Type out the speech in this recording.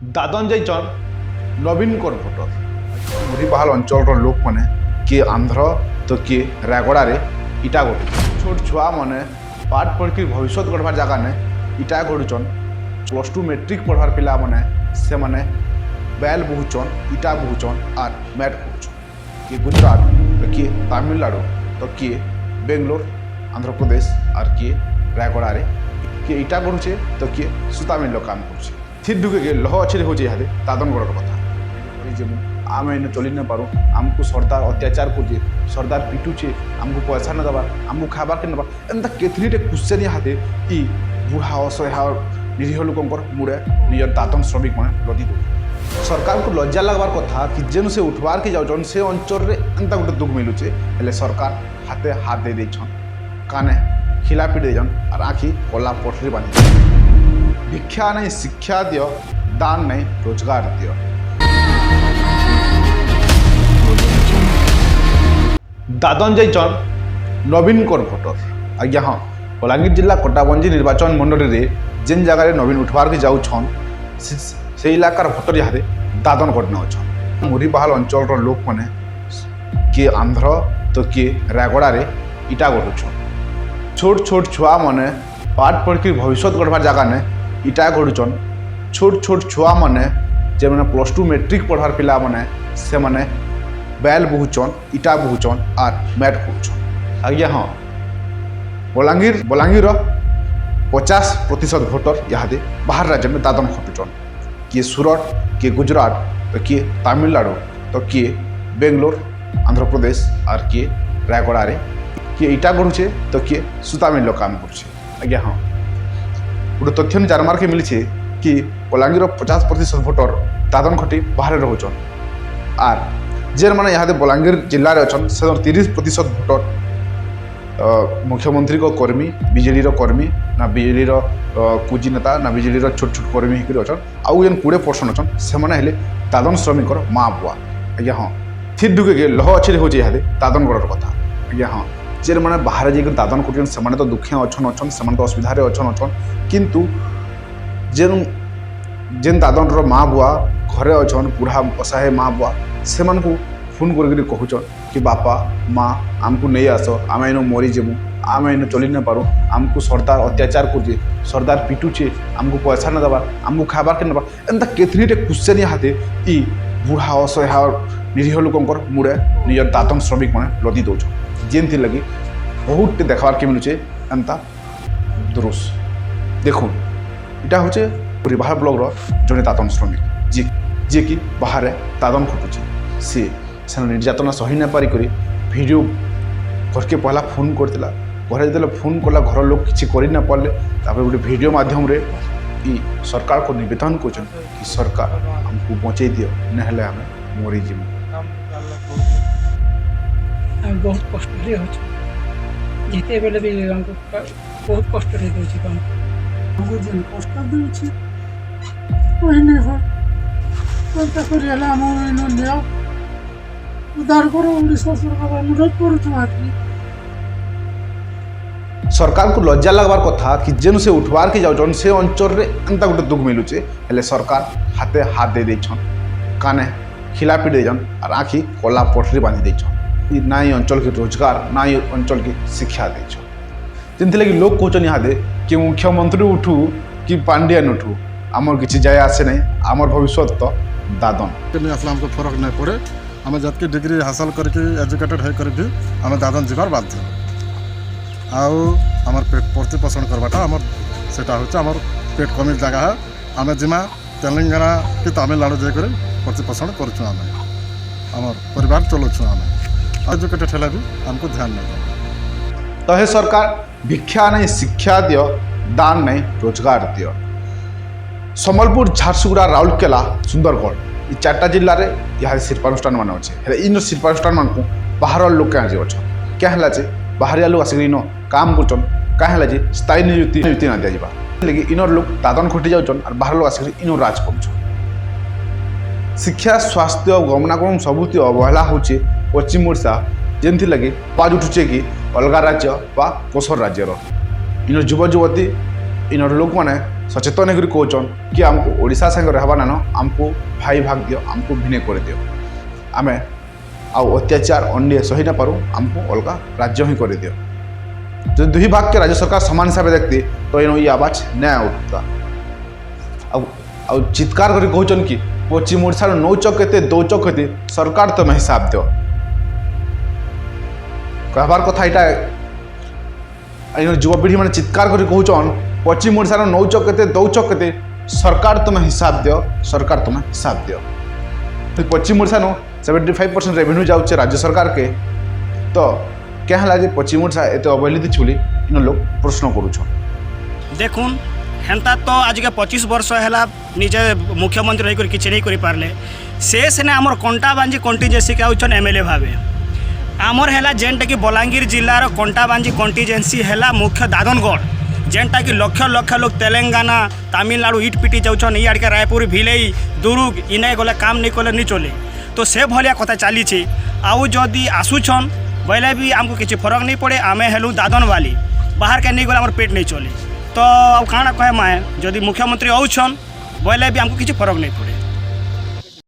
दादन जाइछन नवीन कर भोटर मुरीपाल अंचल लोक मैंने किए आंध्र तो किए रायगड़े इटा गढ़ छोट छुआ मैंने पाठ पढ़ी भविष्य गढ़वार जगह ने इटा गढ़ुचन +2 मैट्रिक पढ़वार पिला मैंने से मैंने बैल बोहुचन इटा बोहुचन और मैट करुचन किए गुजरात तो किए तमिलनाडु तो किए बेंगलोर आंध्र प्रदेश और किए रायगड़े किए इटा गढ़ुचे तो किए सूता मिल काम करुचे थिर ढुके लह अच्छे हो जाए दादनगढ़ कथा आम इन चली न पारू आमको सरदार अत्याचार करे सरदार पिटुचे आमको पैसा न दबार आमको खाबार के नबार एंता केतलीटे क्वेश्चन हाथे इ बुढ़ा असहाय निरीह लोकंर मुड़े निज दादन श्रमिक मैंने लदी दे सरकार को लज्जा लगवार कथा कि जेन से उठवार के जाऊन से अंचल रे एंता गोटे दुख मिलुचे हेले सरकार हाथे हाथ दे देछन काने खिला पिट देछन और आखि कला पटरी बांधी भिक्षा नहीं शिक्षा दियो दान नहीं रोजगार दियो। दादन जाइछन नवीन कर भोटर आज्ञा हाँ बलांगीर जिला कटाबंजी निर्वाचन मंडल में जेन जगह नवीन उठवार के जाऊन से इलाकार भोटर यहाँ दादन गढ़ न अच्छा मुरीपाल अंचल लोक मैंने किए आंध्र तो किए रायगड़े इटा गढ़ुचन छोट छोट छुआ मैंने पाठ पढ़ी भविष्य गढ़वार जगह ने इटा गढ़ुचन छोट छोट छुआ मैंने जे मैंने +2 मैट्रिक पढ़वार पिला मैंने से मैंने बैल बोहुचन इटा बोहुचन और मैट करुचन आज्ञा हाँ बलांगीर 50% भोटर यहाँ बाहर राज्य में दादन खटुचन किए सूरत किए गुजरात तो किए तमिलनाडु तो किए बेंगलोर आंध्र प्रदेश और किए रायगड़े किए इटा गढ़ुचे तो किए सूता मिल काम करुचे आज्ञा हाँ गोटे तथ्य जानमार के मिली कि बलांगीर 50% भोटर दादन खटी बाहर रोचन आर जेन मैंने यहाँ बलांगीर जिले में अच्छा से 30% भोटर मुख्यमंत्री को कर्मी बिजेडी कर्मी ना बिजेडी कुजी नेता ना बिजेडी छोट छोट कर्मी होकर अच्छा आउ जेन 20% अच्छा से मैंने दादन श्रमिक माँ बुआ आज्ञा हाँ थिर ढुके लह अच्छे हो जाए दादनगढ़ कथा आज्ञा हाँ जेन मैंने बाहर जाकर दादन कर से तो दुखिया अच्छन से तो असुविधा अच्छन किंतु जेन जेन दादन माँ बुआ घरे अच्छन बुढ़ा असहाय माँ बुआ से फोन कर कहूचन कि बापा माँ आमको नहीं आस आम इन मरी जेमु आम इन चली न पारू आमको सरदार अत्याचार करे सरदार पिटुचे आमको पैसा न दबार आमको खाबार के नबार एंता केतलीटे क्वेश्चन हाथे इ बुढ़ा असहाय निरीह लोकंर मुड़े निज दादन श्रमिक मैंने लदी दौन जेन लगी बहुत देखबार के मिलूचे एंता दुरुस देखुन इटा हूँ मुरीपाल ब्लॉक जड़े दादन श्रमिक जी कि बाहर दादन खटुचे सी से निर्यातना सही न पारिक वीडियो घर के पहला फोन करता घरे जो फोन कला घर लोग किसी कर न पारे गोटे वीडियो माध्यम रे सरकार को निवेदन कर कि सरकार हमको बचे दियो नहले आम मरी जीव बहुत कष्ट जिते बेले भी हमको बहुत कष्ट काम कष्ट दूसरी उद्धार करो ओडिशा सरकार अनुरोध करुँ सरकार को लज्जा लगवार कथा कि जेन से उठवार के जाऊन से अंचल रे एंता गोटे दुख मिलुचे हेले सरकार हाथे हाथ दे देछन काने खिला पिट देछन और आखि कला पटरी बांधी देछन ना ही अंचल के रोजगार ना ही अंचल की शिक्षा देछन जिनते लगी लोग कहछन यहाँ कि मुख्यमंत्री उठू कि पांडियन उठू आमर किसी जाए आसे नहीं आमर भविष्य तो दादन आसला हमको फरक नहीं पड़े आम जतके डिग्री हासिल करके एजुकेटेड होकर भी आम दादन जीवार बाध्य आमर पेट प्रतिपोषण करवाटा आमर सेटा होचे आमर पेट कमी जगह है आम जिमा तेलंगाना कि तमिलनाडु जाकर प्रतिपोषण करुँ आम आमर परिवार चलाऊँ आम एजुकेटेड है भी आमको ध्यान नहीं तो हे सरकार भिक्षा नहीं शिक्षा दियो दान नहीं रोजगार दियो सम्बलपुर झारसुगुड़ा राउरकेला सुंदरगढ़ ये 4टा जिले में यहाँ शिल्पानुष्ठान मान अच्छे इन शिल्पानुष्ठान मान को बाहर लोग क्या अच्छा क्या है बाहरिया लोग आसिक इन काम कर क्या स्थायी नियुक्ति ना दिजा लगे इनर लोग दादन खटी जाऊन और बाहर लोग आसिक इन राज कर शिक्षा स्वास्थ्य गमनागमन सबुति अवहेला होचे पश्चिम ओडिशा जेनथि लगे आवाज उठुचे कि अलग राज्य बा कोसर राज्यर इन युवा युवती इन लोक मैंने सचेतन होकर कौन कि आमको ओडिशा संगे रहबा नान आमको भाई भाग दियो आमको भिने कर दियो आम आउ अत्याचार अन्याय सही ना पारू आमको अलग राज्य ही कर दियो जो दुही भाग के राज्य सरकार समान हिसाब से देखते तो ये आवाज नहीं उठता आउ चित्कार कर कहन कि पश्चिम ओडिशा नौच के दौच के सरकार तुम हिसाब दियो कहबार कथा यहाँ युवपीढ़ी मैंने चित्कार कर कहन पश्चिम ओडिशा नौच के दौच के सरकार तुम हिसाब दियो सरकार तुम हिसाब दियो तो पश्चिम ओडिशा 75% रेवेन्यू जाऊे राज्य सरकार के तो क्या है जे पश्चिम ओडिशा एत अवहेलित बोली इन लोग प्रश्न करुछन देखुन हेन्ता तो आज के 25 वर्ष है निजे मुख्यमंत्री रही किसी नहीं करें से सिने आमर कंटाबांजी कंटीजेन्सी के आउन एमएलए भावे आमर है जेनटा कि बलांगीर जिलार कंटाबांजी कंटीजेन्सी है मुख्य दादनगढ़ जेनटा कि लक्ष लक्ष लोग तेलंगाना तमिलनाडु इट पिटी जाऊन इे रायपुर भिलई दुर्ग इने गले काम नहीं कले नहीं चले तो से भाया कथा चली आउ जदि आसुछन बोले भी आमको किसी फरक नहीं पड़े आमे हेलु दादन वाली बाहर के नहीं गले आम पेट नहीं चले तो आउ काଣା कहे माए जदि मुख्यमंत्री आउछन बोले भी आमको किसी फरक नहीं पड़े।